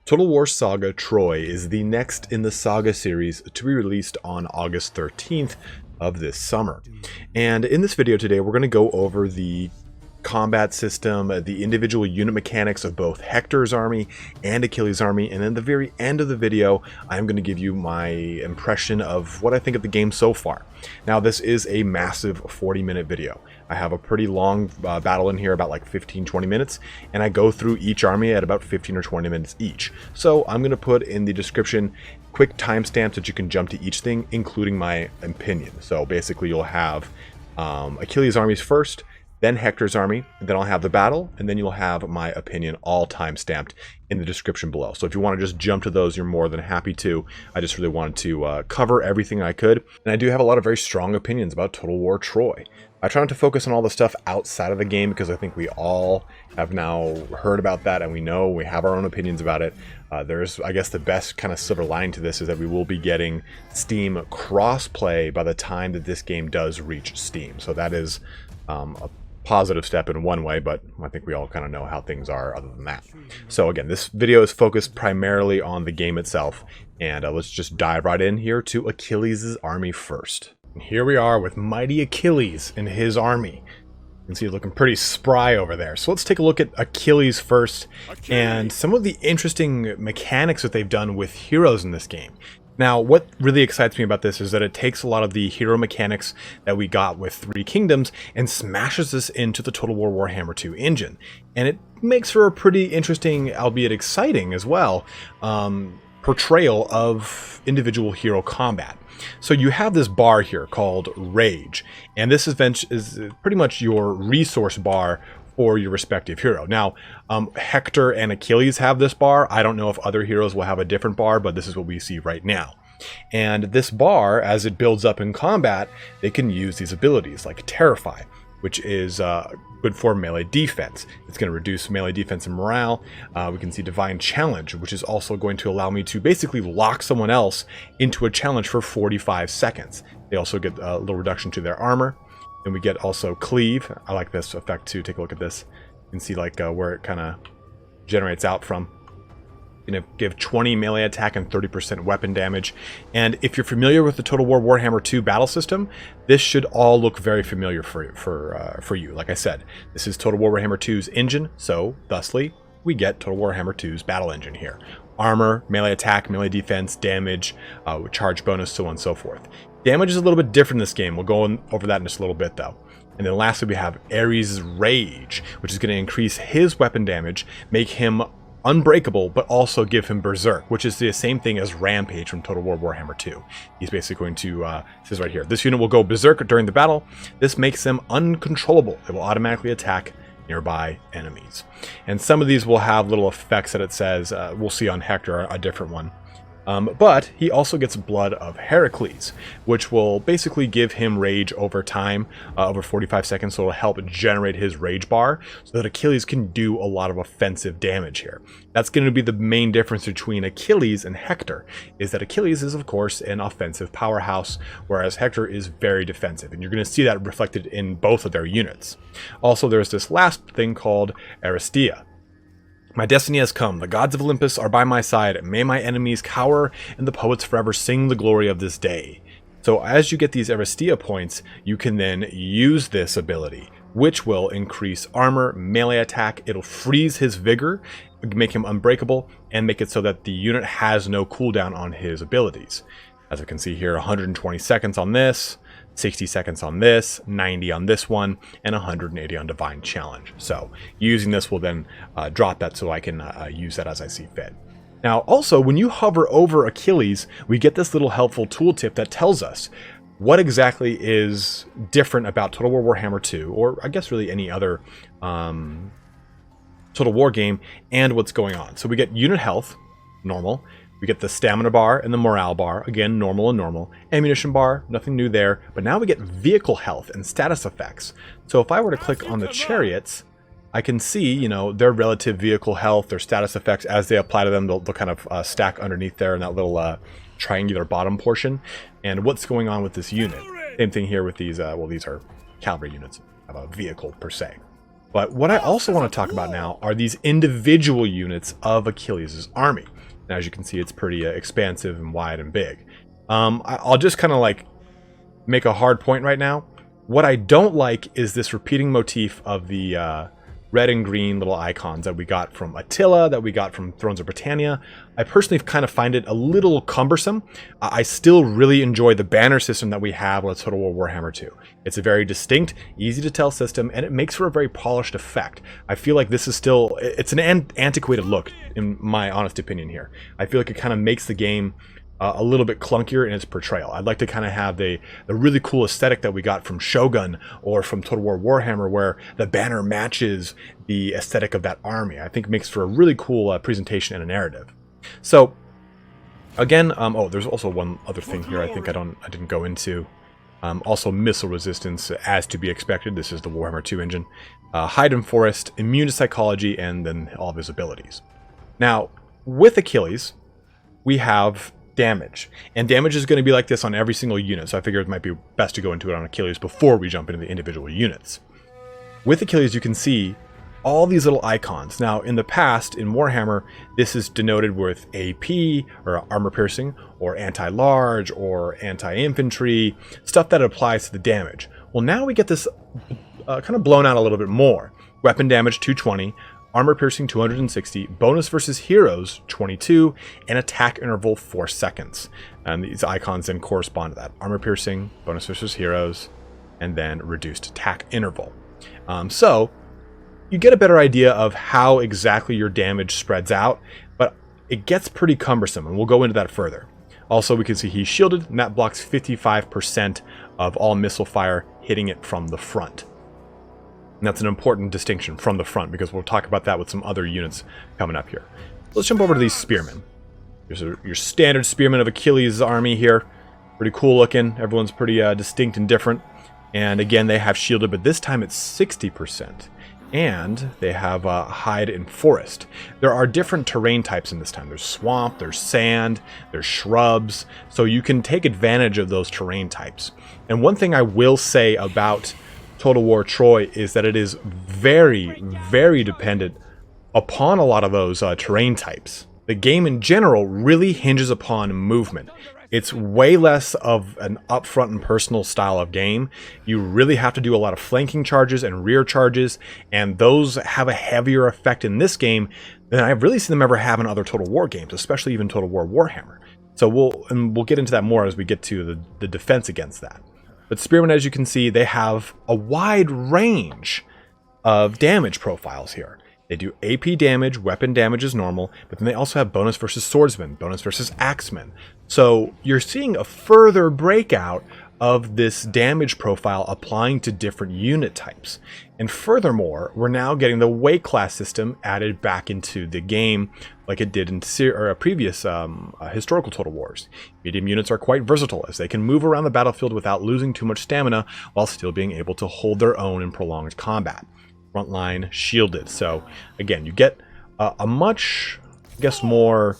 Total War Saga Troy is the next in the Saga series to be released on August 13th of this summer. And in this video today, we're going to go over the combat system, the individual unit mechanics of both Hector's army and Achilles' army, and at the very end of the video, I'm going to give you my impression of what I think of the game so far. Now, this is a massive 40-minute video. I have a pretty long battle in here, about like 15-20 minutes, and I go through each army at about 15 or 20 minutes each. So I'm going to put in the description quick timestamps that you can jump to each thing, including my opinion. So basically you'll have Achilles' armies first, then Hector's army, and then I'll have the battle, and then you'll have my opinion all time-stamped in the description below. So if you want to just jump to those, you're more than happy to. I just really wanted to cover everything I could, and I do have a lot of very strong opinions about Total War Troy. I try not to focus on all the stuff outside of the game because I think we all have now heard about that, and we know we have our own opinions about it. There's, I guess, the best kind of silver lining to this is that we will be getting Steam cross-play by the time that this game does reach Steam. So that is a positive step in one way, but I think we all kind of know how things are other than that. So again, this video is focused primarily on the game itself, and let's just dive right in here to Achilles' army first. And here we are with mighty Achilles and his army. You can see it looking pretty spry over there. So let's take a look at Achilles first, and some of the interesting mechanics that they've done with heroes in this game. Now, what really excites me about this is that it takes a lot of the hero mechanics that we got with Three Kingdoms and smashes this into the Total War Warhammer 2 engine. And it makes for a pretty interesting, albeit exciting as well, portrayal of individual hero combat. So you have this bar here called Rage, and this event is pretty much your resource bar for your respective hero. Now, Hector and Achilles have this bar. I don't know if other heroes will have a different bar, but this is what we see right now. And this bar, as it builds up in combat, they can use these abilities like Terrify, which is good for melee defense. It's going to reduce melee defense and morale. We can see Divine Challenge, which is also going to allow me to basically lock someone else into a challenge for 45 seconds. They also get a little reduction to their armor. And we get also Cleave. I like this effect too. Take a look at this. You can see like where it kind of generates out from. Going to give 20 melee attack and 30% weapon damage. And if you're familiar with the Total War Warhammer 2 battle system, this should all look very familiar for you. Like I said, this is Total War Warhammer 2's engine, so thusly we get Total War Warhammer 2's battle engine here. Armor, melee attack, melee defense, damage, charge bonus, so on and so forth. Damage is a little bit different in this game. We'll go over that in just a little bit though. And then lastly we have Ares' Rage, which is going to increase his weapon damage, make him unbreakable, but also give him Berserk, which is the same thing as Rampage from Total War Warhammer 2. He's basically going to, it says right here, this unit will go Berserk during the battle. This makes them uncontrollable. It will automatically attack nearby enemies. And some of these will have little effects that it says, we'll see on Hector, a different one. But he also gets Blood of Heracles, which will basically give him rage over time, over 45 seconds, so it'll help generate his rage bar, so that Achilles can do a lot of offensive damage here. That's going to be the main difference between Achilles and Hector, is that Achilles is, of course, an offensive powerhouse, whereas Hector is very defensive, and you're going to see that reflected in both of their units. Also, there's this last thing called Aristia. My destiny has come, the gods of Olympus are by my side, may my enemies cower, and the poets forever sing the glory of this day. So as you get these Aristia points, you can then use this ability, which will increase armor, melee attack, it'll freeze his vigor, make him unbreakable, and make it so that the unit has no cooldown on his abilities. As you can see here, 120 seconds on this, 60 seconds on this, 90 on this one, and 180 on Divine Challenge. So using this will then drop that so I can use that as I see fit. Now also, when you hover over Achilles, we get this little helpful tooltip that tells us what exactly is different about Total War Warhammer 2, or I guess really any other Total War game, and what's going on. So we get unit health, normal. We get the stamina bar and the morale bar, again, normal and normal. Ammunition bar, nothing new there. But now we get vehicle health and status effects. So if I were to click on the chariots, I can see, you know, their relative vehicle health, their status effects as they apply to them. They'll kind of stack underneath there in that little triangular bottom portion. And what's going on with this unit. Same thing here with these, well, these are cavalry units of a vehicle per se. But what I also want to talk about now are these individual units of Achilles' army. And as you can see, it's pretty expansive and wide and big. I'll just kind of like make a hard point right now. What I don't like is this repeating motif of the red and green little icons that we got from Attila, that we got from Thrones of Britannia. I personally kind of find it a little cumbersome. I still really enjoy the banner system that we have with Total War Warhammer 2. It's a very distinct, easy to tell system, and it makes for a very polished effect. I feel like this is still, it's an antiquated look, in my honest opinion here. I feel like it kind of makes the game a little bit clunkier in its portrayal. I'd like to kind of have the really cool aesthetic that we got from Shogun or from Total War Warhammer, where the banner matches the aesthetic of that army. I think it makes for a really cool presentation and a narrative. So again, oh, there's also one other thing here I think I didn't go into. Also missile resistance, as to be expected. This is the Warhammer 2 engine. Hide and Forest, immune to psychology, and then all of his abilities. Now, with Achilles, we have damage, and damage is going to be like this on every single unit, so I figured it might be best to go into it on Achilles before we jump into the individual units. With Achilles, you can see all these little icons. Now, in the past, in Warhammer, this is denoted with AP, or armor piercing, or anti-large, or anti-infantry, stuff that applies to the damage. Well, now we get this kind of blown out a little bit more. Weapon damage 220, armor piercing 260, bonus versus heroes 22, and attack interval 4 seconds. And these icons then correspond to that. Armor piercing, bonus versus heroes, and then reduced attack interval. So you get a better idea of how exactly your damage spreads out, but it gets pretty cumbersome, and we'll go into that further. Also, we can see he's shielded, and that blocks 55% of all missile fire hitting it from the front. And that's an important distinction, from the front, because we'll talk about that with some other units coming up here. Let's jump over to these spearmen. Here's your standard spearmen of Achilles' army here. Pretty cool looking. Everyone's pretty distinct and different. And again, they have shielded, but this time it's 60%. And they have hide and forest. There are different terrain types in this time. There's swamp, there's sand, there's shrubs. So you can take advantage of those terrain types. And one thing I will say about Total War Troy is that it is very, very dependent upon a lot of those terrain types. The game in general really hinges upon movement. It's way less of an upfront and personal style of game. You really have to do a lot of flanking charges and rear charges, and those have a heavier effect in this game than I've really seen them ever have in other Total War games, especially even Total War Warhammer. So we'll get into that more as we get to the defense against that. But Spearmen, as you can see, they have a wide range of damage profiles here. They do AP damage, weapon damage is normal, but then they also have bonus versus swordsman, bonus versus axeman. So you're seeing a further breakout of this damage profile applying to different unit types. And furthermore, we're now getting the weight class system added back into the game like it did in previous historical Total Wars. Medium units are quite versatile, as they can move around the battlefield without losing too much stamina while still being able to hold their own in prolonged combat. Frontline shielded. So again, you get a much, I guess, more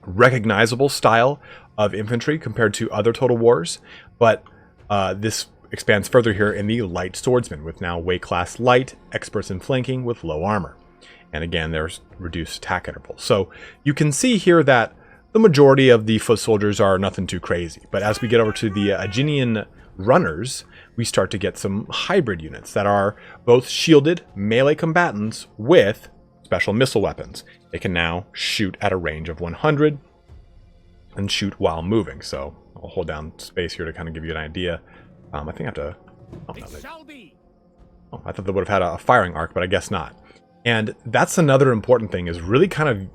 recognizable style of infantry compared to other Total Wars, but this expands further here in the light swordsman, with now weight class light, experts in flanking with low armor. And again, there's reduced attack interval. So you can see here that the majority of the foot soldiers are nothing too crazy, but as we get over to the Aeginian runners, we start to get some hybrid units that are both shielded melee combatants with special missile weapons. They can now shoot at a range of 100 and shoot while moving. So I'll hold down space here to kind of give you an idea. I think I have to... I thought they would have had a firing arc, but I guess not. And that's another important thing, is really kind of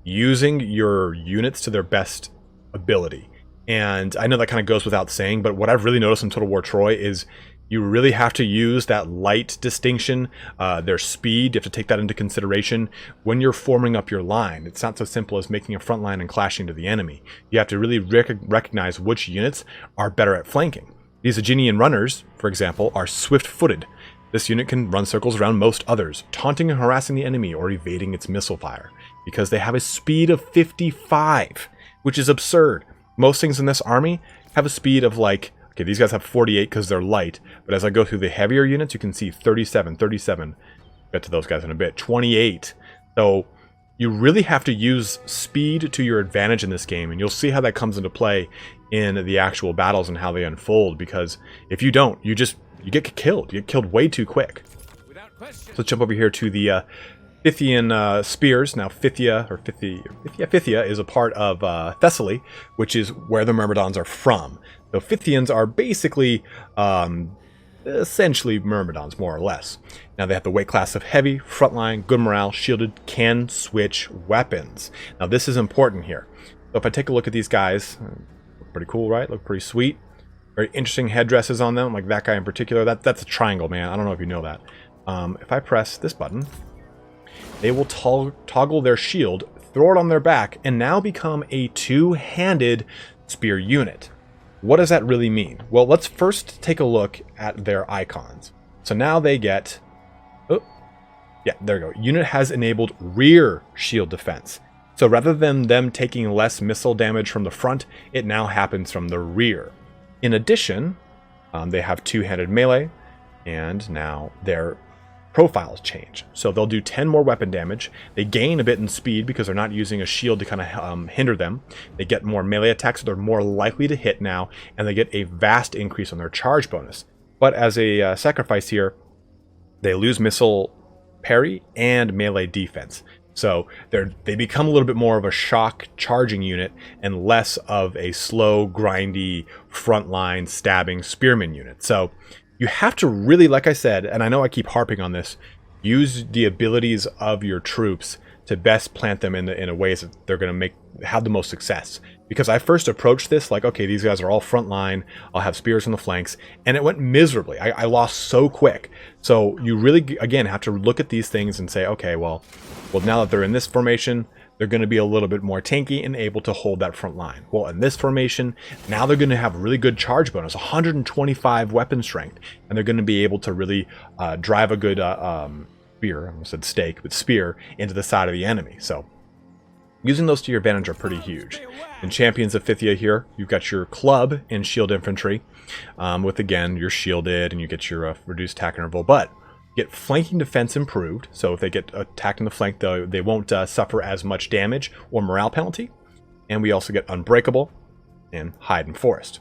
using your units to their best ability. And I know that kind of goes without saying, but what I've really noticed in Total War Troy is you really have to use that light distinction, their speed. You have to take that into consideration when you're forming up your line. It's not so simple as making a front line and clashing to the enemy. You have to really recognize which units are better at flanking. These Aeginian runners, for example, are swift-footed. This unit can run circles around most others, taunting and harassing the enemy or evading its missile fire, because they have a speed of 55, which is absurd. Most things in this army have a speed of like, okay, these guys have 48 because they're light, but as I go through the heavier units, you can see 37, 37, get to those guys in a bit, 28. So you really have to use speed to your advantage in this game, and you'll see how that comes into play in the actual battles and how they unfold, because if you don't, you get killed. You get killed way too quick. So let's jump over here to the Scythian spears. Now Phthia is a part of Thessaly, which is where the Myrmidons are from. So Scythians are basically essentially Myrmidons, more or less. Now they have the weight class of heavy, frontline, good morale, shielded, can switch weapons. Now this is important here. So if I take a look at these guys, look pretty cool, right? Look pretty sweet. Very interesting headdresses on them, like that guy in particular. That's a triangle, man. I don't know if you know that. If I press this button, they will toggle their shield, throw it on their back, and now become a two-handed spear unit. What does that really mean? Well, let's first take a look at their icons. So now they get... Oh, yeah, there we go. Unit has enabled rear shield defense. So rather than them taking less missile damage from the front, it now happens from the rear. In addition, they have two-handed melee, and now their profiles change. So they'll do 10 more weapon damage. They gain a bit in speed because they're not using a shield to kind of hinder them. They get more melee attacks, so they're more likely to hit now, and they get a vast increase on their charge bonus. But as a sacrifice here, they lose missile parry and melee defense. So they become a little bit more of a shock charging unit and less of a slow, grindy, frontline stabbing spearman unit. So you have to really, like I said, and I know I keep harping on this, use the abilities of your troops to best plant them in a ways that they're going to have the most success. Because I first approached this like, okay, these guys are all frontline, I'll have spears on the flanks, and it went miserably. I lost so quick. So you really, again, have to look at these things and say, okay, well, now that they're in this formation, they're going to be a little bit more tanky and able to hold that front line. Well, in this formation, now they're going to have really good charge bonus, 125 weapon strength, and they're going to be able to really drive a good spear, I almost said stake, but spear into the side of the enemy. So using those to your advantage are pretty huge. In Champions of Phthia here, you've got your club in shield infantry, with again, you're shielded and you get your reduced attack interval, but get flanking defense improved, so if they get attacked in the flank, they won't suffer as much damage or morale penalty. And we also get unbreakable and hide in forest.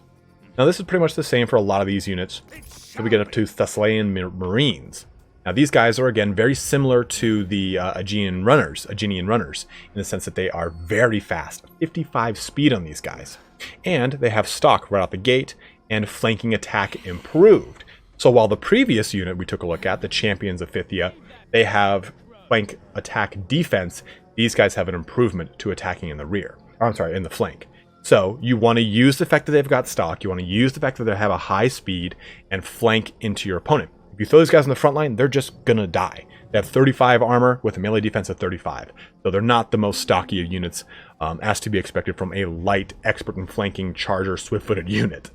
Now this is pretty much the same for a lot of these units. So we get up to Thessalian Marines. Now these guys are again very similar to the Aegean runners, in the sense that they are very fast, 55 speed on these guys. And they have stock right out the gate and flanking attack improved. So while the previous unit we took a look at, the Champions of Phthia, they have flank attack defense, these guys have an improvement to attacking in the rear. Or, I'm sorry, in the flank. So you want to use the fact that they've got stock, you want to use the fact that they have a high speed and flank into your opponent. If you throw these guys in the front line, they're just going to die. They have 35 armor with a melee defense of 35. So they're not the most stocky of units, as to be expected from a light, expert in flanking, charger, swift-footed unit.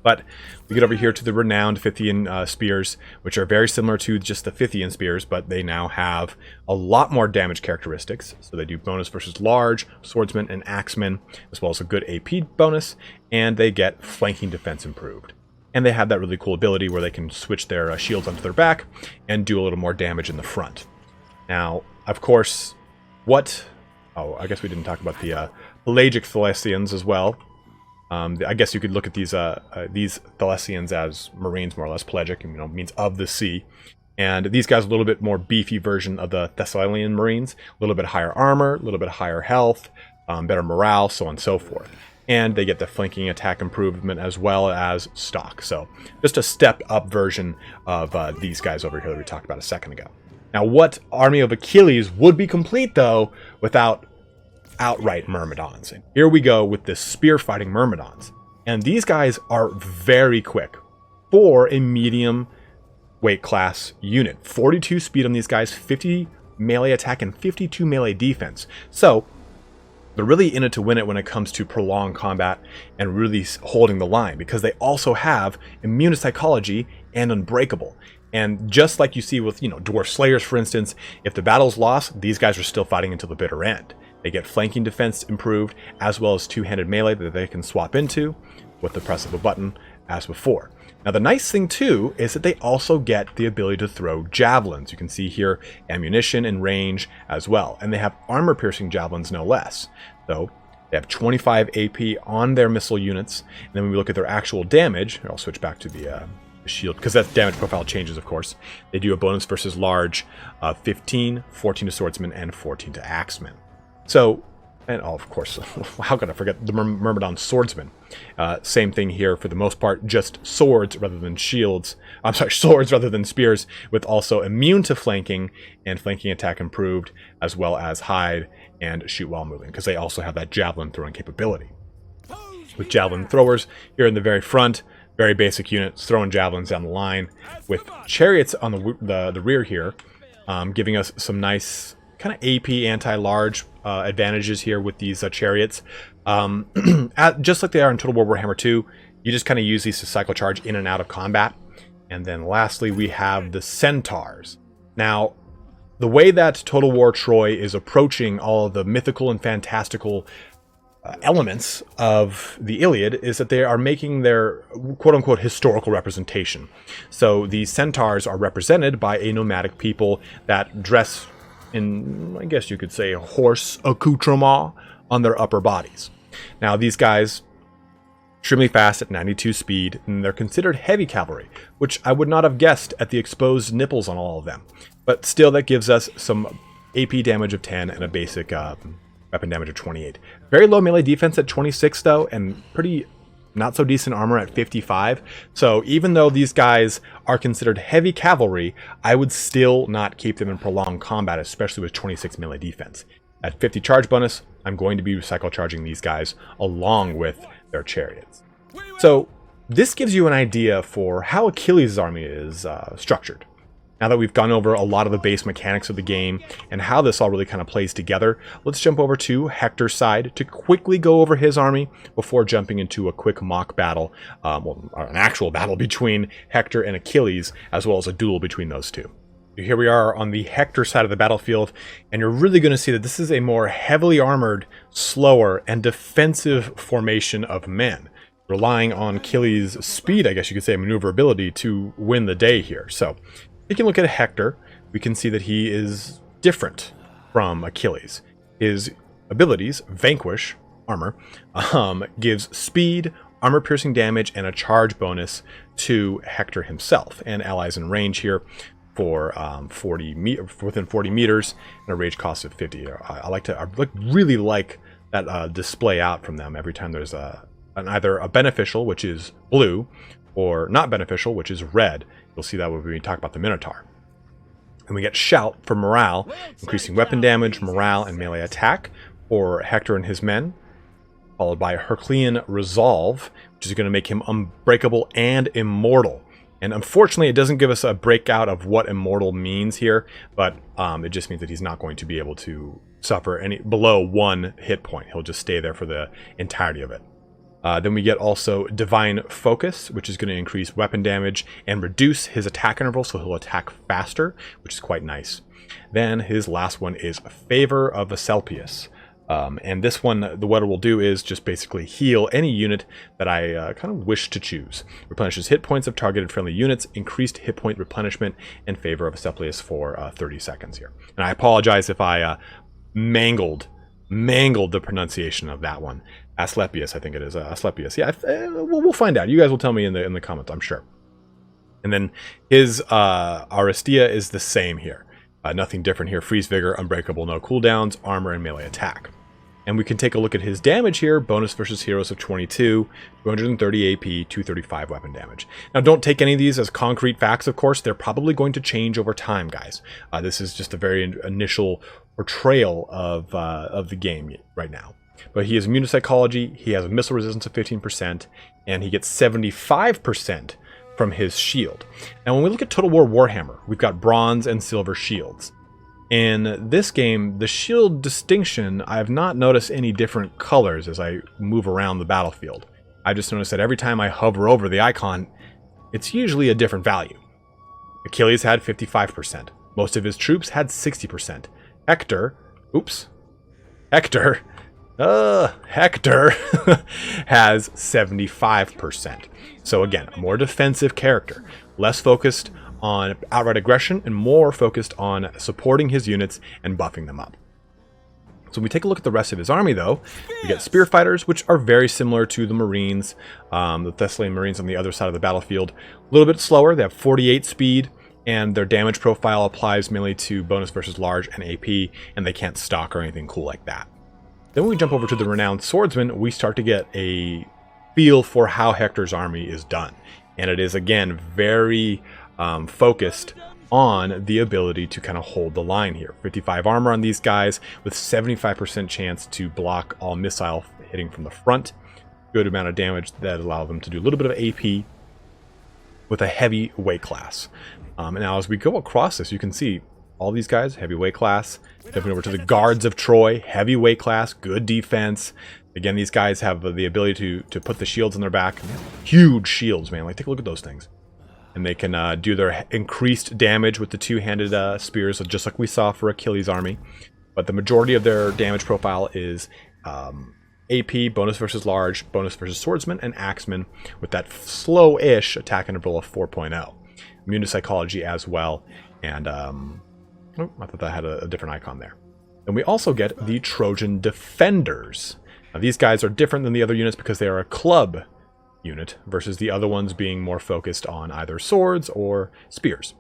But we get over here to the renowned Phythian spears, which are very similar to just the Phythian spears, but they now have a lot more damage characteristics. So they do bonus versus large, swordsman, and axeman, as well as a good AP bonus, and they get flanking defense improved. And they have that really cool ability where they can switch their shields onto their back and do a little more damage in the front. Now, of course, I guess we didn't talk about the pelagic Thessalians as well. I guess you could look at these Thessalians as Marines, more or less. Pelagic, means of the sea. And these guys are a little bit more beefy version of the Thessalian Marines. A little bit higher armor, a little bit higher health, better morale, so on and so forth. And they get the flanking attack improvement as well as stock. So just a stepped up version of these guys over here that we talked about a second ago. Now, what army of Achilles would be complete, though, without outright Myrmidons? And here we go with the spear fighting Myrmidons. And these guys are very quick for a medium weight class unit. 42 speed on these guys, 50 melee attack, and 52 melee defense. So they're really in it to win it when it comes to prolonged combat and really holding the line, because they also have immune to psychology and unbreakable. And just like you see with, Dwarf Slayers, for instance, if the battle's lost, these guys are still fighting until the bitter end. They get flanking defense improved, as well as two-handed melee that they can swap into with the press of a button, as before. Now the nice thing too is that they also get the ability to throw javelins. You can see here ammunition and range as well, and they have armor piercing javelins no less. So they have 25 AP on their missile units, and then when we look at their actual damage, I'll switch back to the shield because that damage profile changes, of course. They do a bonus versus large, 15, 14 to swordsman, and 14 to axeman. So, and oh, of course, how could I forget the Myrmidon swordsman? Same thing here for the most part, just swords rather than shields. I'm sorry, swords rather than spears, with also immune to flanking and flanking attack improved, as well as hide and shoot while moving, because they also have that javelin throwing capability. With javelin throwers here in the very front, very basic units throwing javelins down the line, with chariots on the rear here, giving us some nice kind of AP anti-large advantages here with these chariots. Just like they are in Total War Warhammer 2, you just kind of use these to cycle charge in and out of combat. And then lastly, we have the centaurs. Now, the way that Total War Troy is approaching all of the mythical and fantastical elements of the Iliad is that they are making their quote-unquote historical representation. So these centaurs are represented by a nomadic people that dress in, I guess you could say, horse accoutrement on their upper bodies. Now these guys, extremely fast at 92 speed, and they're considered heavy cavalry, which I would not have guessed at the exposed nipples on all of them. But still, that gives us some AP damage of 10 and a basic weapon damage of 28. Very low melee defense at 26 though, and pretty not so decent armor at 55. So even though these guys are considered heavy cavalry, I would still not keep them in prolonged combat, especially with 26 melee defense. At 50 charge bonus, I'm going to be cycle charging these guys along with their chariots. So this gives you an idea for how Achilles' Army is structured. Now that we've gone over a lot of the base mechanics of the game and how this all really kind of plays together, let's jump over to Hector's side to quickly go over his army before jumping into a quick mock battle, well, an actual battle between Hector and Achilles, as well as a duel between those two. Here we are on the Hector side of the battlefield, and you're really going to see that this is a more heavily armored, slower, and defensive formation of men, relying on Achilles' speed, I guess you could say, maneuverability to win the day here. So we can look at Hector. We can see that he is different from Achilles. His abilities, Vanquish, armor, gives speed, armor-piercing damage, and a charge bonus to Hector himself and allies in range here for within 40 meters and a rage cost of 50. I really like that display out from them every time there's either a beneficial, which is blue, or not beneficial, which is red. You'll see that when we talk about the Minotaur. And we get Shout for morale, increasing weapon damage, morale, and melee attack for Hector and his men, followed by Herculean Resolve, which is going to make him unbreakable and immortal. And unfortunately, it doesn't give us a breakout of what immortal means here, but it just means that he's not going to be able to suffer any below 1 hit point. He'll just stay there for the entirety of it. Then we get also Divine Focus, which is going to increase weapon damage and reduce his attack interval, so he'll attack faster, which is quite nice. Then his last one is Favor of Asclepius. And this one, what it will do is just basically heal any unit that I kind of wish to choose. Replenishes hit points of targeted friendly units, increased hit point replenishment, and Favor of Asclepius for 30 seconds here. And I apologize if I mangled the pronunciation of that one. Asclepius, I think it is. Asclepius. Yeah, we'll find out. You guys will tell me in the comments, I'm sure. And then his Aristia is the same here. Nothing different here. Freeze, Vigor, Unbreakable, no cooldowns, armor, and melee attack. And we can take a look at his damage here. Bonus versus heroes of 22, 230 AP, 235 weapon damage. Now, don't take any of these as concrete facts, of course. They're probably going to change over time, guys. This is just a very initial portrayal of the game right now. But he is immune to psychology, he has a missile resistance of 15%, and he gets 75% from his shield. Now, when we look at Total War Warhammer, we've got bronze and silver shields. In this game, the shield distinction, I have not noticed any different colors as I move around the battlefield. I just noticed that every time I hover over the icon, it's usually a different value. Achilles had 55%. Most of his troops had 60%. Hector Hector has 75%. So again, a more defensive character, less focused on outright aggression and more focused on supporting his units and buffing them up. So when we take a look at the rest of his army, though, we get spear fighters, which are very similar to the Marines, the Thessalian Marines on the other side of the battlefield. A little bit slower. They have 48 speed, and their damage profile applies mainly to bonus versus large and AP, and they can't stock or anything cool like that. Then when we jump over to the Renowned Swordsman, we start to get a feel for how Hector's army is done. And it is, again, very focused on the ability to kind of hold the line here. 55 armor on these guys with 75% chance to block all missile hitting from the front. Good amount of damage that allow them to do a little bit of AP with a heavy weight class. And now as we go across this, you can see all these guys, heavy weight class. Jumping over to the Guards of Troy, heavy weight class, good defense. Again, these guys have the ability to put the shields on their back. Huge shields, man. Like, take a look at those things. And they can do their increased damage with the two-handed spears, just like we saw for Achilles Army. But the majority of their damage profile is AP, bonus versus large, bonus versus swordsman, and axeman, with that slow-ish attack interval of 4.0. Immune to psychology as well. And, oh, I thought that had a different icon there. And we also get the Trojan Defenders. Now, these guys are different than the other units because they are a club unit versus the other ones being more focused on either swords or spears.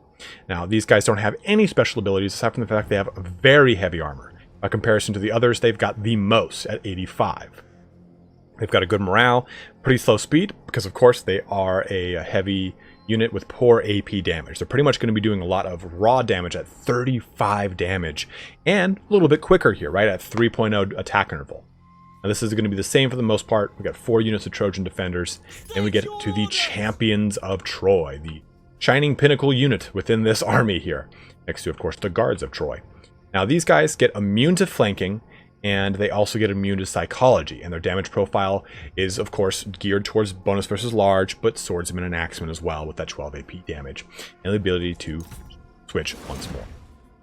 Now, these guys don't have any special abilities aside from the fact they have very heavy armor. By comparison to the others, they've got the most at 85. They've got a good morale, pretty slow speed, because of course they are a heavy unit with poor AP damage. They're pretty much going to be doing a lot of raw damage at 35 damage, and a little bit quicker here, right, at 3.0 attack interval. Now this is going to be the same for the most part. We've got 4 units of Trojan Defenders, and we get to the Champions of Troy, the shining pinnacle unit within this army here, next to, of course, the Guards of Troy. Now these guys get immune to flanking, and they also get immune to psychology, and their damage profile is, of course, geared towards bonus versus large, but swordsman and axeman as well with that 12 AP damage, and the ability to switch once more.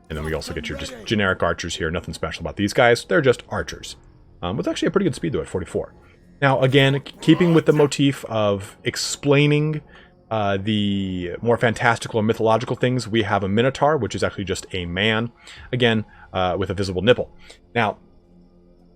And then we also get your just generic archers here, nothing special about these guys, they're just archers. With actually a pretty good speed though at 44. Now again, keeping with the motif of explaining the more fantastical or mythological things, we have a Minotaur, which is actually just a man, again, with a visible nipple. Now,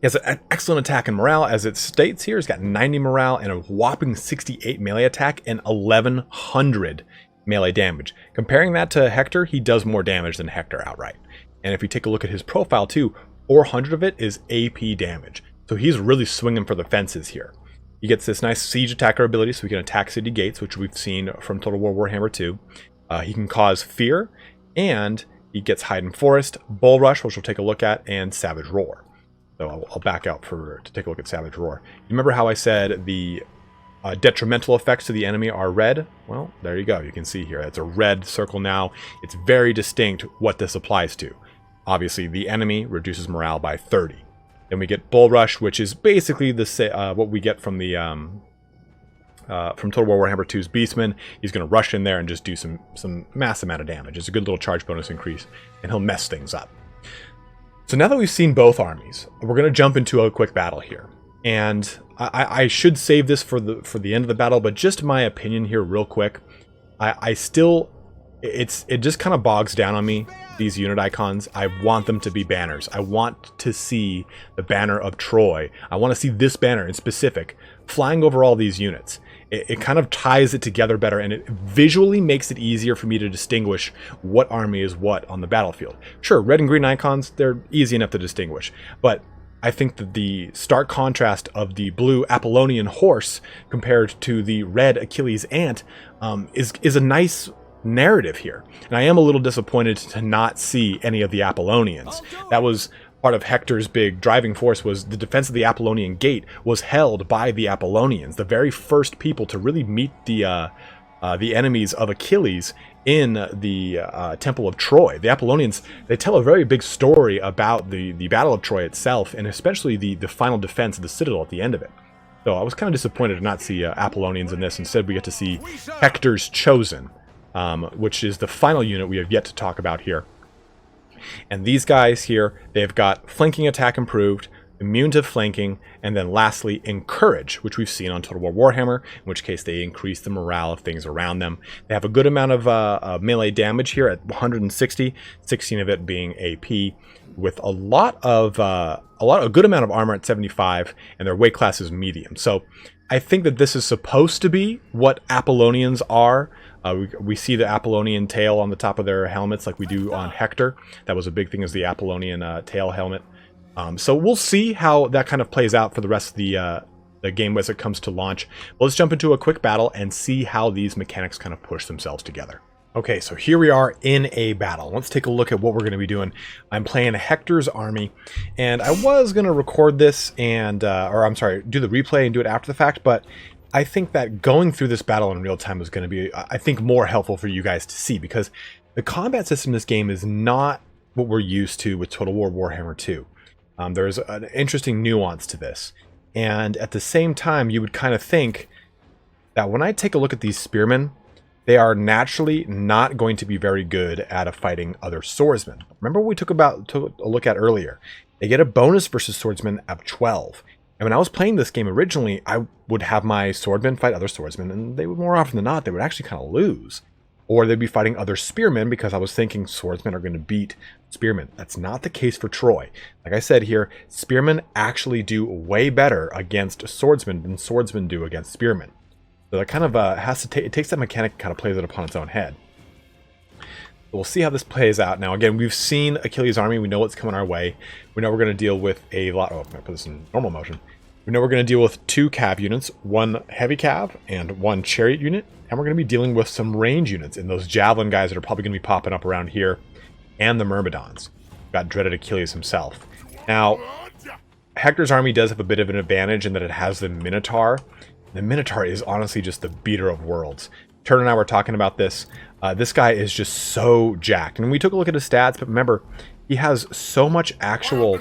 he has an excellent attack and morale, as it states here. He's got 90 morale and a whopping 68 melee attack and 1100 melee damage. Comparing that to Hector, he does more damage than Hector outright. And if you take a look at his profile too, 400 of it is AP damage. So he's really swinging for the fences here. He gets this nice siege attacker ability, so he can attack city gates, which we've seen from Total War Warhammer 2. He can cause fear, and he gets hide in forest, bull rush, which we'll take a look at, and savage roar. So I'll back out to take a look at savage roar. You remember how I said the detrimental effects to the enemy are red? Well, there you go. You can see here. It's a red circle now. It's very distinct what this applies to. Obviously, the enemy reduces morale by 30. Then we get Bull Rush, which is basically the what we get from the from Total War Warhammer 2's Beastman. He's going to rush in there and just do some mass amount of damage. It's a good little charge bonus increase, and he'll mess things up. So now that we've seen both armies, we're going to jump into a quick battle here. And I should save this for the end of the battle, but just my opinion here real quick. I still... It just kind of bogs down on me, these unit icons. I want them to be banners. I want to see the banner of Troy. I want to see this banner in specific flying over all these units. It kind of ties it together better, and it visually makes it easier for me to distinguish what army is what on the battlefield. Sure, red and green icons, they're easy enough to distinguish, but I think that the stark contrast of the blue Apollonian horse compared to the red Achilles ant is a nice narrative here. And I am a little disappointed to not see any of the Apollonians. That was part of Hector's big driving force, was the defense of the Apollonian Gate was held by the Apollonians, the very first people to really meet the enemies of Achilles in the Temple of Troy. The Apollonians, they tell a very big story about the Battle of Troy itself, and especially the final defense of the Citadel at the end of it. So I was kind of disappointed to not see Apollonians in this. Instead, we get to see Hector's Chosen, which is the final unit we have yet to talk about here. And these guys here, they've got flanking attack improved, immune to flanking, and then lastly, encourage, which we've seen on Total War Warhammer, in which case they increase the morale of things around them. They have a good amount of melee damage here at 160, 16 of it being AP, with a good amount of armor at 75, and their weight class is medium. So I think that this is supposed to be what Apollonians are. We see the Apollonian tail on the top of their helmets like we do on Hector. That was a big thing, is the Apollonian tail helmet. So we'll see how that kind of plays out for the rest of the game as it comes to launch. But let's jump into a quick battle and see how these mechanics kind of push themselves together. Okay, so here we are in a battle. Let's take a look at what we're going to be doing. I'm playing Hector's Army, and I was going to record this and, or I'm sorry, do the replay and do it after the fact, but I think that going through this battle in real time is going to be, I think, more helpful for you guys to see, because the combat system in this game is not what we're used to with Total War Warhammer 2. There's an interesting nuance to this, and at the same time, you would kind of think that when I take a look at these spearmen, they are naturally not going to be very good at fighting other swordsmen. Remember what we took a look at earlier. They get a bonus versus swordsmen of 12. And when I was playing this game originally, I would have my swordmen fight other swordsmen, and they would, more often than not, they would actually kind of lose. Or they'd be fighting other spearmen, because I was thinking swordsmen are going to beat spearmen. That's not the case for Troy. Like I said here, spearmen actually do way better against swordsmen than swordsmen do against spearmen. So that kind of it takes that mechanic and kind of plays it upon its own head. We'll see how this plays out. Now, again, we've seen Achilles Army. We know what's coming our way. We know we're going to deal with a lot. Oh, I'm going to put this in normal motion. We know we're going to deal with 2 cav units, 1 heavy cav and 1 chariot unit. And we're going to be dealing with some range units and those javelin guys that are probably going to be popping up around here. And the Myrmidons. We've got dreaded Achilles himself. Now, Hector's army does have a bit of an advantage in that it has the Minotaur. The Minotaur is honestly just the beater of worlds. Turner and I were talking about this. This guy is just so jacked. And we took a look at his stats, but remember, he has so much actual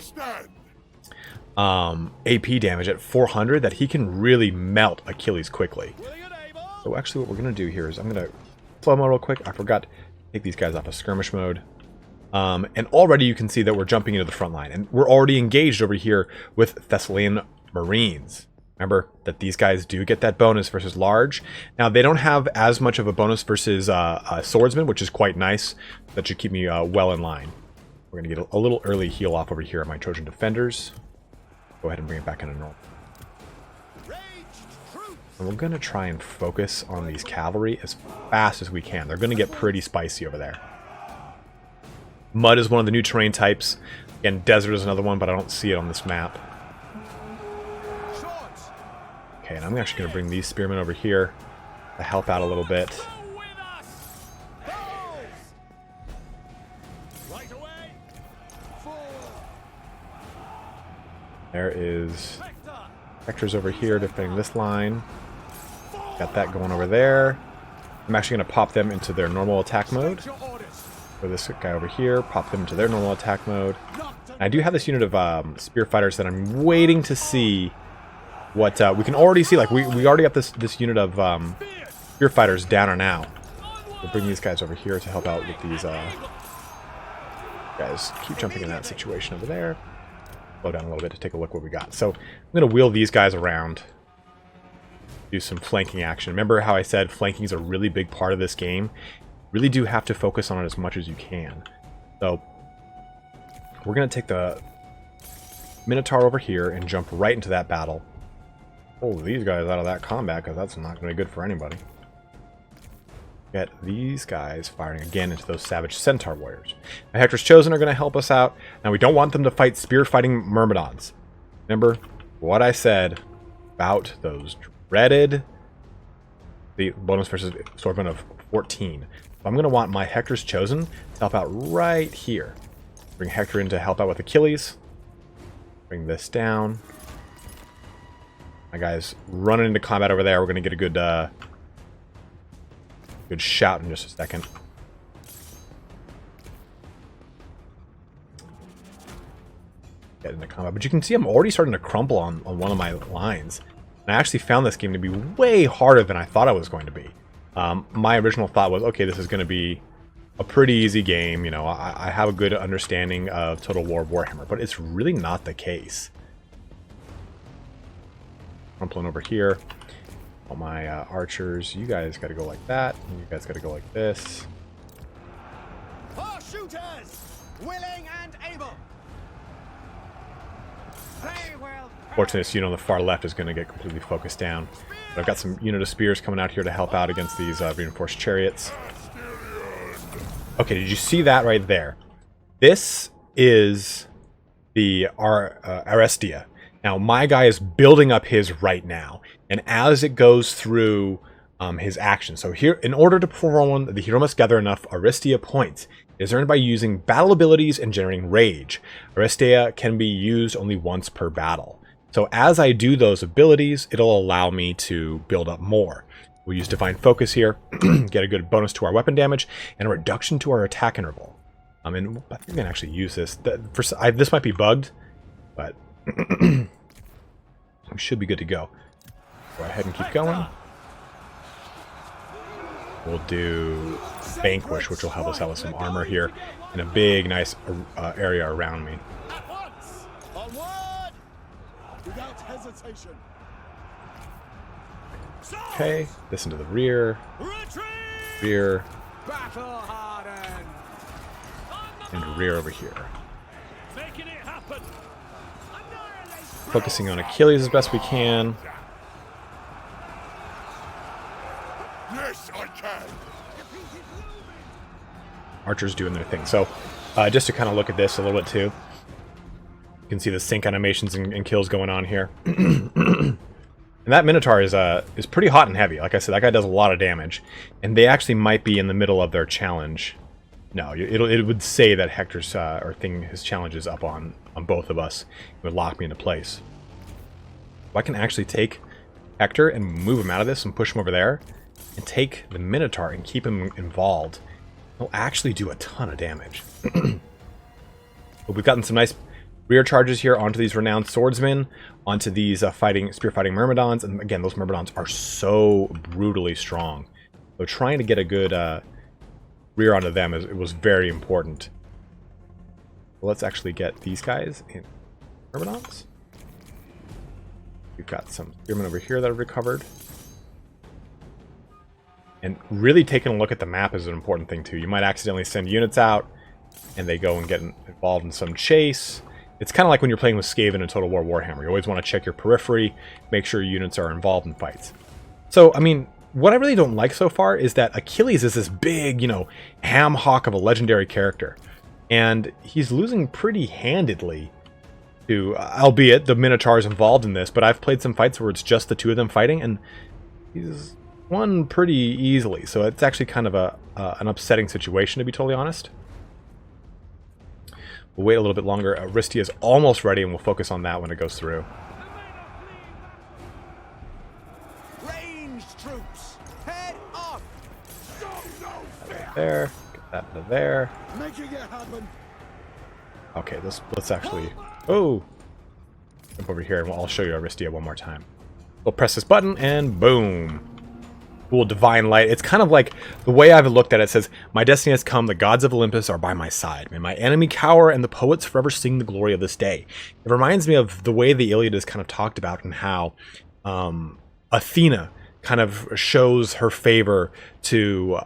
AP damage at 400 that he can really melt Achilles quickly. So actually what we're going to do here is I'm going to slow-mo real quick. I forgot to take these guys off of skirmish mode. And already you can see that we're jumping into the front line. And we're already engaged over here with Thessalian Marines. Remember that these guys do get that bonus versus large. Now, they don't have as much of a bonus versus swordsman, which is quite nice. That should keep me well in line. We're going to get a little early heal off over here on my Trojan defenders. Go ahead and bring it back into normal. And we're going to try and focus on these cavalry as fast as we can. They're going to get pretty spicy over there. Mud is one of the new terrain types. Again, desert is another one, but I don't see it on this map. Okay, and I'm actually going to bring these spearmen over here to help out a little bit. There is Hector's over here defending this line. Got that going over there. I'm actually going to pop them into their normal attack mode. For this guy over here, pop them into their normal attack mode. And I do have this unit of spear fighters that I'm waiting to see what we can already see. Like we already got this unit of spear fighters down and out. We'll bring these guys over here to help out with these guys. Keep jumping in that situation over there. Slow down a little bit to take a look what we got. So I'm going to wheel these guys around. Do some flanking action. Remember how I said flanking is a really big part of this game? Really do have to focus on it as much as you can. So we're going to take the Minotaur over here and jump right into that battle. Pull these guys out of that combat, because that's not going to be good for anybody. Get these guys firing again into those Savage Centaur warriors. Now, Hector's Chosen are going to help us out. Now, we don't want them to fight spear-fighting Myrmidons. Remember what I said about those dreaded... the bonus versus swordman of 14. So I'm going to want my Hector's Chosen to help out right here. Bring Hector in to help out with Achilles. Bring this down. My guy's running into combat over there. We're going to get a good shout in just a second. Get into combat. But you can see I'm already starting to crumble on one of my lines. And I actually found this game to be way harder than I thought it was going to be. My original thought was, okay, this is going to be a pretty easy game. You know, I have a good understanding of Total War Warhammer, but it's really not the case. crumpling over here. All my archers, you guys got to go like that, and you guys got to go like this. For shooters, willing and able. Fortunately, this unit on the far left is going to get completely focused down. But I've got some unit of spears coming out here to help out against these reinforced chariots. Okay, did you see that right there? This is the Arestia. Now, my guy is building up his right now, and as it goes through his action. So here, in order to perform one, the hero must gather enough Arestia points. It is earned by using battle abilities and generating rage. Arestia can be used only once per battle. So as I do those abilities, it'll allow me to build up more. We'll use Divine Focus here, get a good bonus to our weapon damage, and a reduction to our attack interval. I think we can actually use this. This might be bugged, but we should be good to go. Go ahead and keep going. We'll do Vanquish, which will help us out with some armor here in a big, nice area around me. Without hesitation. Okay, this into the rear, rear, and rear over here. Focusing on Achilles as best we can. Yes, I can. Archers doing their thing. So, just to kind of look at this a little bit too. You can see the sync animations and kills going on here. And that Minotaur is pretty hot and heavy. Like I said, that guy does a lot of damage. And they actually might be in the middle of their challenge. No, it would say that Hector's his challenge is up on both of us. It would lock me into place. If I can actually take Hector and move him out of this and push him over there, and take the Minotaur and keep him involved, he'll actually do a ton of damage. But we've gotten some nice rear charges here onto these renowned swordsmen, onto these spear-fighting myrmidons, and again, those myrmidons are so brutally strong. So trying to get a good rear onto them was very important. Well, let's actually get these guys in myrmidons. We've got some spearmen over here that have recovered. And really taking a look at the map is an important thing too. You might accidentally send units out, and they go and get involved in some chase. It's kind of like when you're playing with Skaven in Total War Warhammer. You always want to check your periphery, make sure units are involved in fights. So, I mean, what I really don't like so far is that Achilles is this big, ham hock of a legendary character. And he's losing pretty handedly to, albeit the Minotaur's involved in this, but I've played some fights where it's just the two of them fighting, and he's won pretty easily. So it's actually kind of an upsetting situation, to be totally honest. We'll wait a little bit longer. Arestia is almost ready, and we'll focus on that when it goes through. Ranged troops, head up. Right there. Get that into there. Making it happen. Okay, let's actually... Oh! Jump over here, and I'll show you Arestia one more time. We'll press this button, and boom! Cool divine light. It's kind of like the way I've looked at it says, "My destiny has come, the gods of Olympus are by my side. May my enemy cower and the poets forever sing the glory of this day." It reminds me of the way the Iliad is kind of talked about and how Athena kind of shows her favor to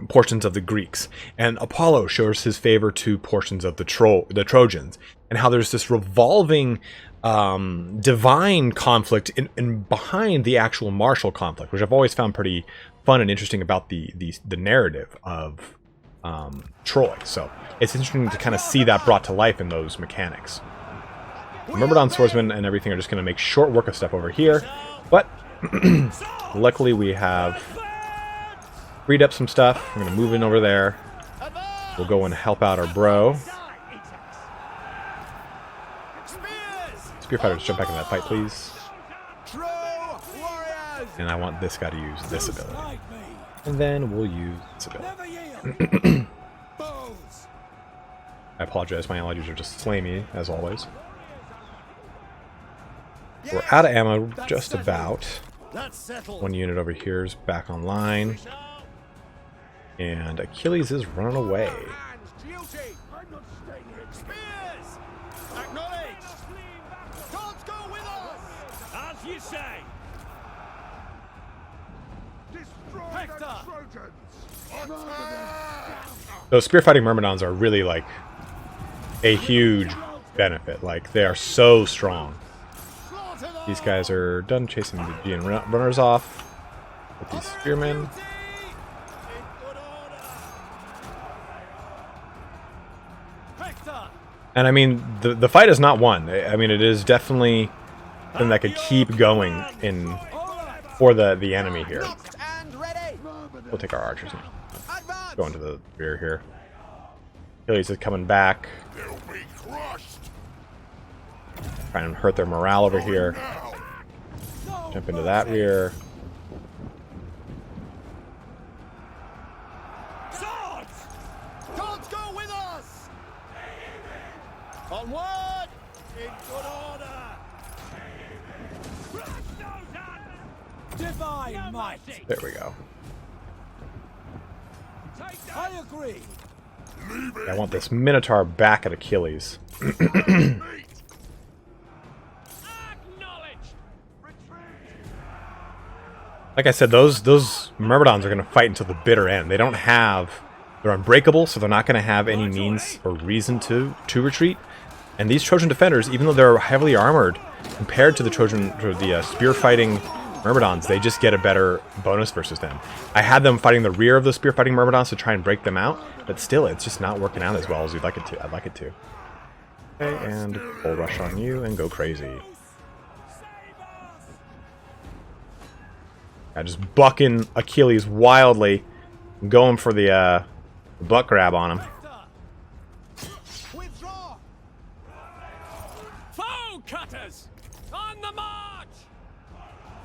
portions of the Greeks, and Apollo shows his favor to portions of the Trojans, and how there's this revolving divine conflict in behind the actual martial conflict, which I've always found pretty fun and interesting about the narrative of Troy. So it's interesting to kind of see that brought to life in those mechanics. The Myrmidon swordsmen and everything are just going to make short work of stuff over here, but luckily we have freed up some stuff. We're going to move in over there. We'll go and help out our bro. Spear fighters, jump back in that fight, please. And I want this guy to use this ability. And then we'll use this ability. I apologize, my allied user just slay me, as always. We're out of ammo, just about. One unit over here is back online. And Achilles is running away. say? Destroy Hector. Those spearfighting myrmidons are really like a huge benefit. Like, they are so strong. These guys are done chasing the GN runners off with these spearmen. And I mean, the fight is not won. I mean, it is definitely something that could keep going in for the enemy here. We'll take our archers now. Go into the rear here. Achilles is coming back. Trying to hurt their morale over here. Jump into that rear. Swords! Gods go with us! Onward! In good order! Divine might! There we go. I agree. I want this Minotaur back at Achilles. Like I said, those Myrmidons are going to fight until the bitter end. They don't have... They're unbreakable, so they're not going to have any means or reason to retreat. And these Trojan defenders, even though they're heavily armored, compared to the spear-fighting Myrmidons, they just get a better bonus versus them. I had them fighting the rear of the spear-fighting Myrmidons to try and break them out, but still, it's just not working out as well as we'd like it to. I'd like it to. Okay, and full rush on you and go crazy. Yeah, just bucking Achilles wildly, going for the butt grab on him. Withdraw! Foe cutters! On the march!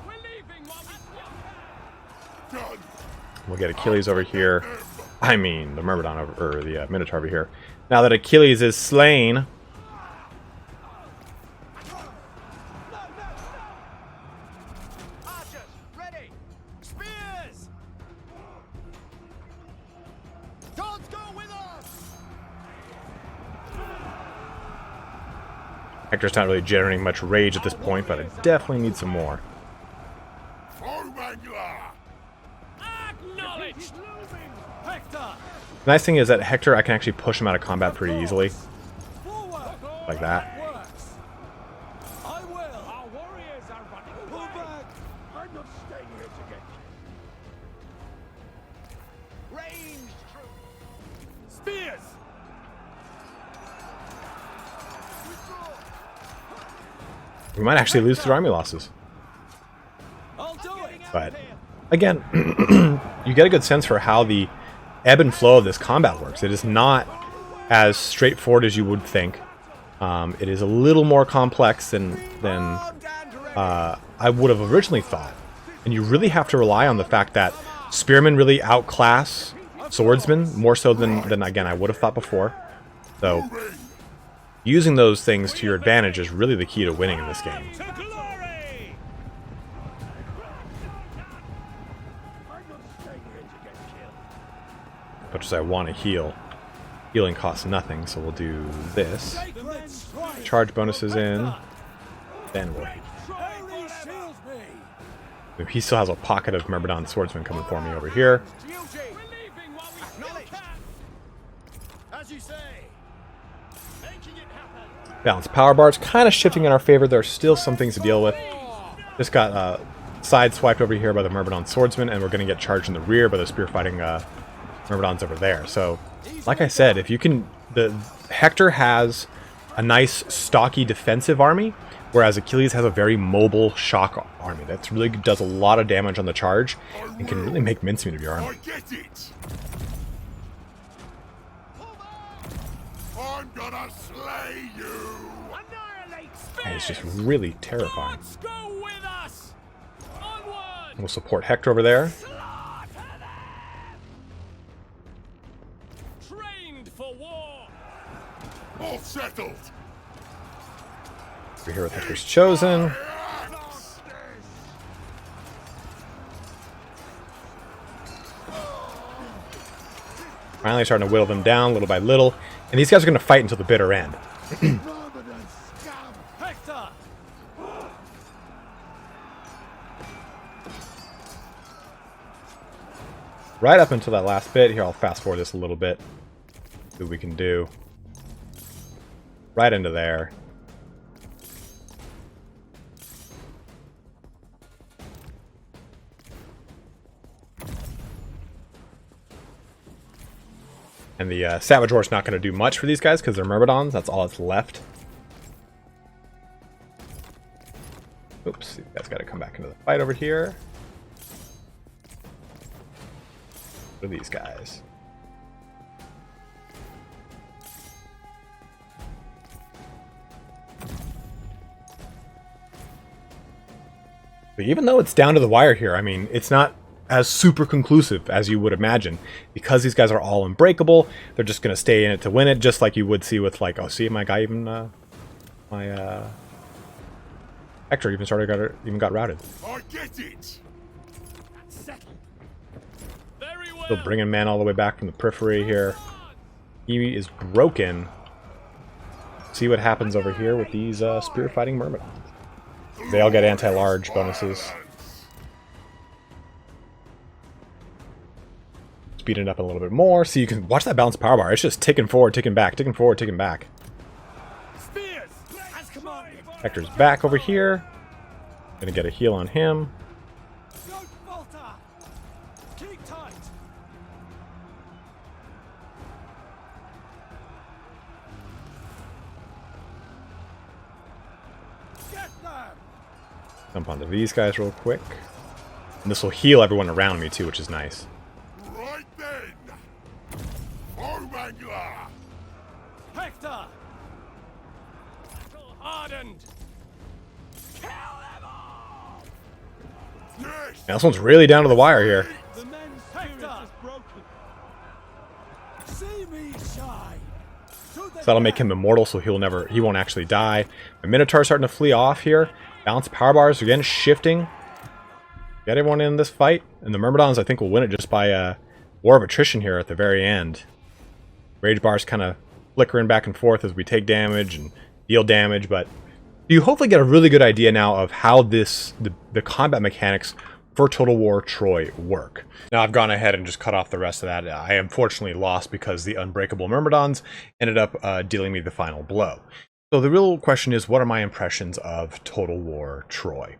We're leaving while we... We'll get Achilles over here. I mean, the Myrmidon over, or the Minotaur over here. Now that Achilles is slain, Archers, ready! Spears! Gods go with us! Hector's not really generating much rage at this point, but I definitely need some more. Acknowledged! Hector! The nice thing is that Hector, I can actually push him out of combat pretty easily. Forward! Like that. Works. I will! Our warriors are running away! Pull back! I'm not staying here to get you. Ranged troops! Spears! We might actually lose through army losses. I'll do it! But, again, you get a good sense for how the ebb and flow of this combat works. It is not as straightforward as you would think. It is a little more complex than I would have originally thought. And you really have to rely on the fact that spearmen really outclass swordsmen, more so than again, I would have thought before. So, using those things to your advantage is really the key to winning in this game. Much as I want to heal. Healing costs nothing, so we'll do this. Charge bonuses in. Then we'll... He still has a pocket of Myrmidon swordsmen coming for me over here. Balanced power bars kind of shifting in our favor. There are still some things to deal with. Just got sideswiped over here by the Myrmidon swordsman, and we're going to get charged in the rear by the spear-fighting Myrmidons over there. So, like I said, if you can... Hector has a nice, stocky defensive army, whereas Achilles has a very mobile shock army. That really does a lot of damage on the charge and can really make mincemeat of your army. I'm gonna slay you! And it's just really terrifying. Gods go with us! Onward! We'll support Hector over there. Trained for war! All settled! We're here with Hector's Chosen. Finally starting to whittle them down little by little. And these guys are going to fight until the bitter end. Hector! Right up until that last bit. Here, I'll fast forward this a little bit. See what we can do. Right into there. And the Savage Roar's not going to do much for these guys because they're Myrmidons. That's all that's left. Oops, these guys got to come back into the fight over here. What are these guys? But even though it's down to the wire here, I mean, it's not as super conclusive as you would imagine. Because these guys are all unbreakable, they're just going to stay in it to win it, just like you would see with, like, oh, see, my guy even, Hector even got routed. I get it. Very well. Still bringing man all the way back from the periphery here. He is broken. See what happens over here with these spear fighting Myrmidons. They all get anti-large bonuses. Speed it up a little bit more. So you can watch that balanced power bar. It's just ticking forward, ticking back, ticking forward, ticking back. Spears. Come on. Hector's back over here. Gonna get a heal on him. Don't falter. Keep tight. Get them. Jump onto these guys real quick. And this will heal everyone around me too, which is nice. Right then. Omangler. Hector. Battle hardened. Kill them all. Yes. Now this one's really down to the wire here. The men's Hector is broken. See me shine. So that'll make him immortal, so he won't actually die. The Minotaur's starting to flee off here. Balance power bars again, shifting. Get everyone in this fight. And the Myrmidons, I think, will win it just by war of attrition here at the very end. Rage bars kind of flickering back and forth as we take damage and deal damage, but you hopefully get a really good idea now of how the combat mechanics for Total War Troy work. Now I've gone ahead and just cut off the rest of that. I unfortunately lost because the Unbreakable Myrmidons ended up dealing me the final blow. So the real question is, what are my impressions of Total War Troy?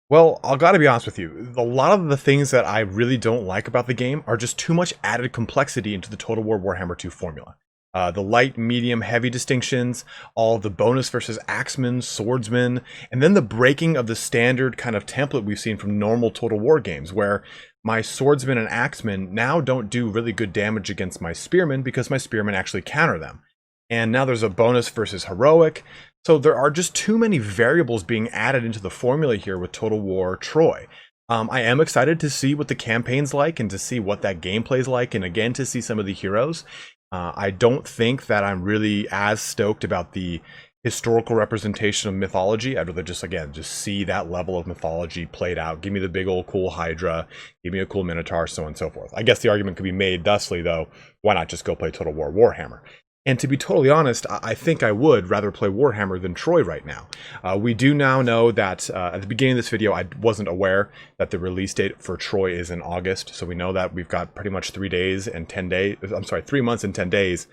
Well, I'll gotta be honest with you, a lot of the things that I really don't like about the game are just too much added complexity into the Total War Warhammer 2 formula. The light, medium, heavy distinctions, all the bonus versus axemen, swordsmen, and then the breaking of the standard kind of template we've seen from normal Total War games, where my swordsmen and axemen now don't do really good damage against my spearmen because my spearmen actually counter them. And now there's a bonus versus heroic. So there are just too many variables being added into the formula here with Total War Troy. I am excited to see what the campaign's like and to see what that gameplay's like, and again to see some of the heroes. I don't think that I'm really as stoked about the historical representation of mythology. I'd rather just see that level of mythology played out. Give me the big old cool Hydra, give me a cool Minotaur, so on and so forth. I guess the argument could be made thusly though, why not just go play Total War Warhammer? And to be totally honest, I think I would rather play Warhammer than Troy right now. We do now know that at the beginning of this video, I wasn't aware that the release date for Troy is in August. So we know that we've got pretty much 3 months and 10 days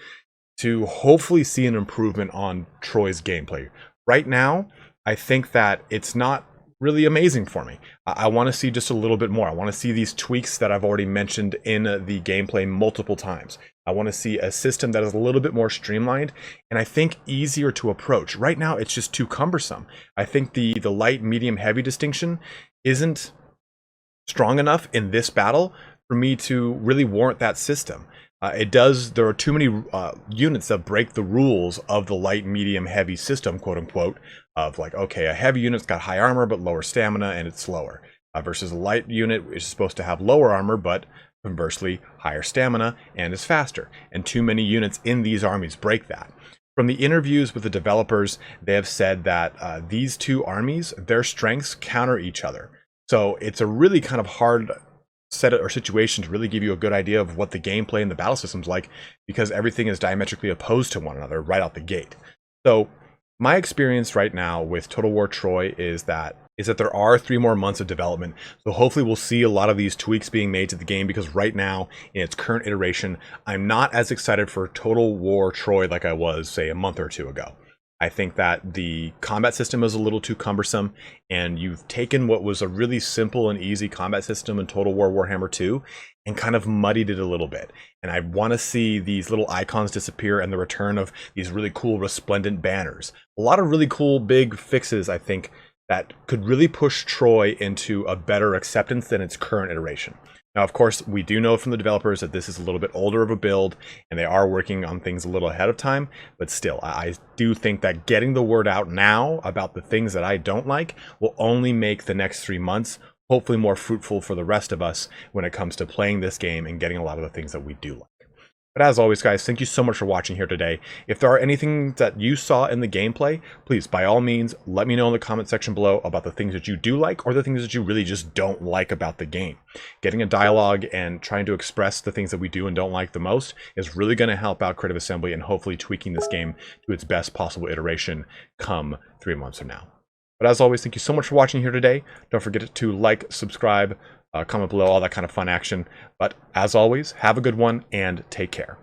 to hopefully see an improvement on Troy's gameplay. Right now, I think that it's not really amazing for me. I want to see just a little bit more. I want to see these tweaks that I've already mentioned in the gameplay multiple times. I want to see a system that is a little bit more streamlined and I think easier to approach. Right now, it's just too cumbersome. I think the light, medium, heavy distinction isn't strong enough in this battle for me to really warrant that system. There are too many units that break the rules of the light, medium, heavy system, quote unquote, of like, okay, a heavy unit's got high armor but lower stamina and it's slower, versus a light unit is supposed to have lower armor but conversely higher stamina and is faster. And too many units in these armies break that. From the interviews with the developers, they have said that these two armies, their strengths counter each other. So it's a really kind of hard set or situation to really give you a good idea of what the gameplay and the battle system's like, because everything is diametrically opposed to one another right out the gate. So my experience right now with Total War Troy is that is that there are 3 more months of development. So hopefully we'll see a lot of these tweaks being made to the game, because right now in its current iteration, I'm not as excited for Total War Troy like I was, say, a month or 2 ago. I think that the combat system is a little too cumbersome, and you've taken what was a really simple and easy combat system in Total War Warhammer 2 and kind of muddied it a little bit. And I want to see these little icons disappear and the return of these really cool resplendent banners. A lot of really cool big fixes, I think, that could really push Troy into a better acceptance than its current iteration. Now, of course, we do know from the developers that this is a little bit older of a build, and they are working on things a little ahead of time, but still, I do think that getting the word out now about the things that I don't like will only make the next 3 months hopefully more fruitful for the rest of us when it comes to playing this game and getting a lot of the things that we do like. But as always, guys, thank you so much for watching here today. If there are anything that you saw in the gameplay, please, by all means, let me know in the comment section below about the things that you do like or the things that you really just don't like about the game. Getting a dialogue and trying to express the things that we do and don't like the most is really going to help out Creative Assembly and hopefully tweaking this game to its best possible iteration come 3 months from now. But as always, thank you so much for watching here today. Don't forget to like, subscribe, comment below, all that kind of fun action. But as always, have a good one and take care.